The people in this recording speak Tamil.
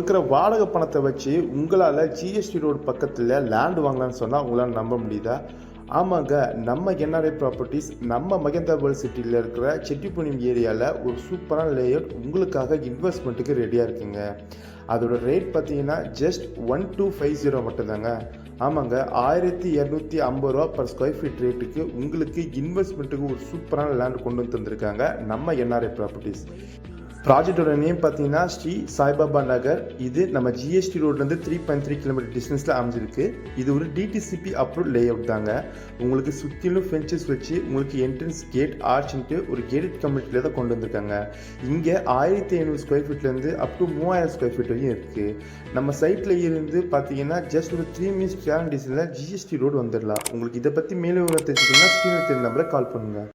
கொடுக்குற வாடகை பணத்தை வச்சு உங்களால் ஜிஎஸ்டி ரோடு பக்கத்தில் லேண்ட் வாங்கலான்னு சொன்னால் உங்களால் நம்ப முடியுதா? ஆமாங்க, நம்ம என்ஆர்ஐ ப்ராப்பர்ட்டிஸ் நம்ம மகேந்திரா சிட்டியில் இருக்கிற செட்டிப்புனியம் ஏரியாவில் ஒரு சூப்பரான லேஅவுட் உங்களுக்காக இன்வெஸ்ட்மெண்ட்டுக்கு ரெடியாக இருக்குங்க. அதோட ரேட் பார்த்தீங்கன்னா ஜஸ்ட் 1250 மட்டும்தாங்க. ஆமாங்க, 1250 ரூபா பர் ஸ்கொயர் ஃபீட் ரேட்டுக்கு உங்களுக்கு இன்வெஸ்ட்மெண்ட்டுக்கு ஒரு சூப்பரான லேண்ட் கொண்டு வந்து தந்திருக்காங்க நம்ம என்ஆர்ஐ ப்ராப்பர்ட்டிஸ். ப்ராஜெக்டோட நேம் பார்த்தீங்கன்னா ஸ்ரீ சாய்பாபா நகர். இது நம்ம ஜிஎஸ்டி ரோட்லேருந்து 3.3 கிலோமீட்டர் டிஸ்டன்ஸில் அமைஞ்சிருக்கு. இது ஒரு டிடிசிபி அப்ரூவ் லே அவுட் தாங்க. உங்களுக்கு சுற்றிலும் ஃபென்ச்சஸ் வச்சு உங்களுக்கு என்ட்ரன்ஸ் கேட் ஆர்ச்ன்ட்டு ஒரு கேட்டட் கம்யூனிட்டியில் தான் கொண்டு வந்திருக்காங்க. இங்கே 1500 ஸ்கொயர் ஃபீட்லேருந்து அப் டு 3000 ஸ்கொயர் ஃபீட் வரையும் இருக்குது. நம்ம சைட்டில் இருந்து பார்த்தீங்கன்னா ஜஸ்ட் ஒரு 3 மினிட்ஸ் டிராவல் டிஸ்டன்ஸில் ஜிஎஸ்டி ரோடு வந்துடலாம். உங்களுக்கு இதை பற்றி மேலே தெரிஞ்சுக்கணும்னா ஸ்க்ரீனில் தெரிஞ்ச நம்பரை கால் பண்ணுங்கள்.